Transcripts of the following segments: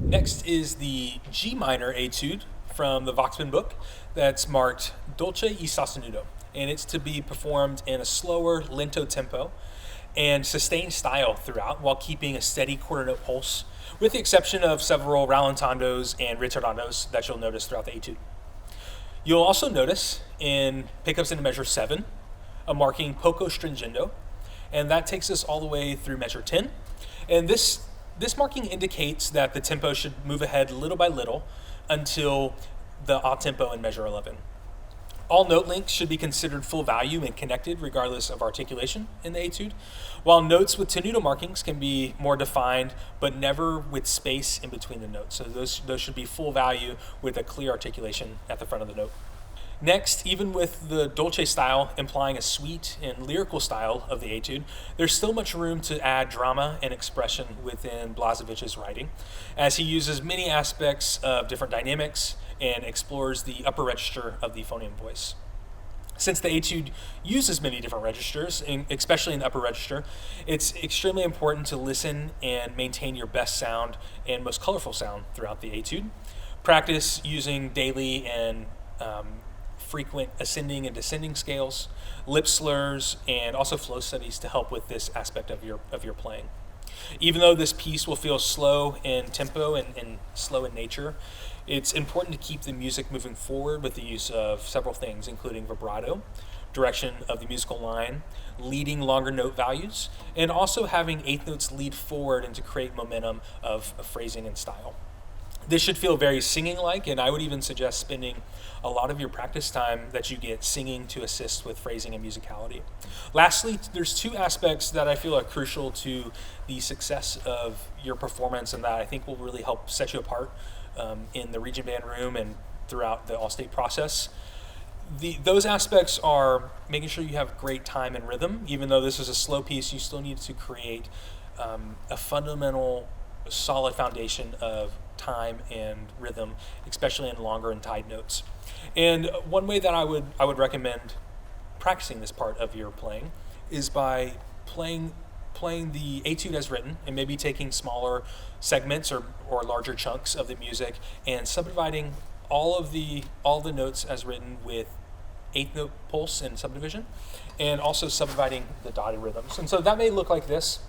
Next is the G minor etude from the Voxman book that's marked Dolce e sostenuto, and it's to be performed in a slower, lento tempo and sustained style throughout while keeping a steady quarter note pulse, with the exception of several rallentandos and ritardandos that you'll notice throughout the etude. You'll also notice in pickups into measure 7 a marking poco stringendo, and that takes us all the way through measure 10. And this marking indicates that the tempo should move ahead little by little until the odd tempo in measure 11. All note lengths should be considered full value and connected regardless of articulation in the etude, while notes with tenuto markings can be more defined but never with space in between the notes. So those should be full value with a clear articulation at the front of the note. Next, even with the Dolce style implying a sweet and lyrical style of the etude, there's still much room to add drama and expression within Blazhevich's writing, as he uses many aspects of different dynamics and explores the upper register of the euphonium voice. Since the etude uses many different registers, especially in the upper register, it's extremely important to listen and maintain your best sound and most colorful sound throughout the etude. Practice using daily and frequent ascending and descending scales, lip slurs, and also flow studies to help with this aspect of your playing. Even though this piece will feel slow in tempo and slow in nature, it's important to keep the music moving forward with the use of several things, including vibrato, direction of the musical line, leading longer note values, and also having eighth notes lead forward and to create momentum of phrasing and style. This should feel very singing-like, and I would even suggest spending a lot of your practice time that you get singing to assist with phrasing and musicality. Lastly, there's two aspects that I feel are crucial to the success of your performance and that I think will really help set you apart in the Region Band room and throughout the all-state process. Those aspects are making sure you have great time and rhythm. Even though this is a slow piece, you still need to create a fundamental, solid foundation of time and rhythm, especially in longer and tied notes. And one way that I would recommend practicing this part of your playing is by playing the etude as written and maybe taking smaller segments or larger chunks of the music and subdividing all the notes as written with eighth note pulse and subdivision, and also subdividing the dotted rhythms. And so that may look like this.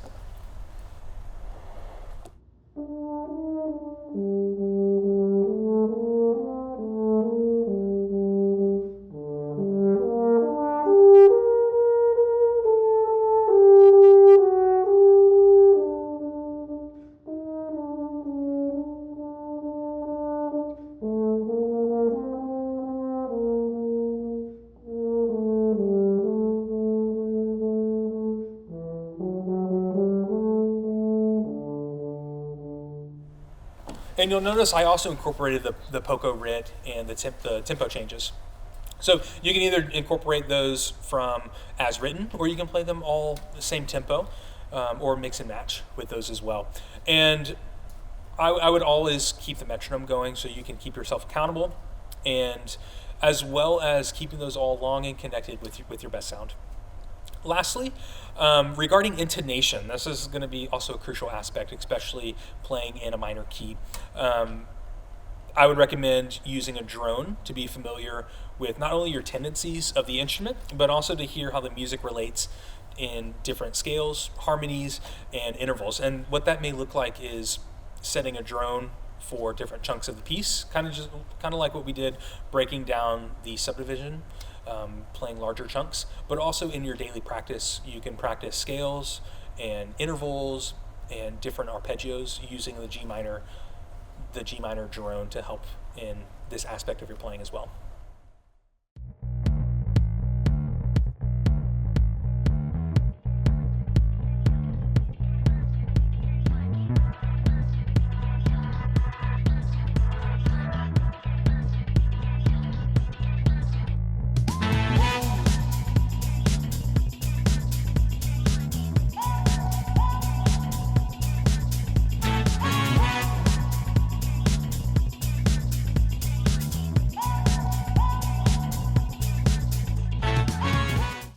And you'll notice I also incorporated the poco rit and the tempo changes. So you can either incorporate those from as written, or you can play them all the same tempo, or mix and match with those as well. And I would always keep the metronome going so you can keep yourself accountable, and as well as keeping those all long and connected with your best sound. Lastly, regarding intonation, this is going to be also a crucial aspect, especially playing in a minor key. I would recommend using a drone to be familiar with not only your tendencies of the instrument, but also to hear how the music relates in different scales, harmonies, and intervals. And what that may look like is setting a drone for different chunks of the piece, kind of like what we did, breaking down the subdivision, playing larger chunks. But also in your daily practice, you can practice scales and intervals and different arpeggios using the G minor drone to help in this aspect of your playing as well.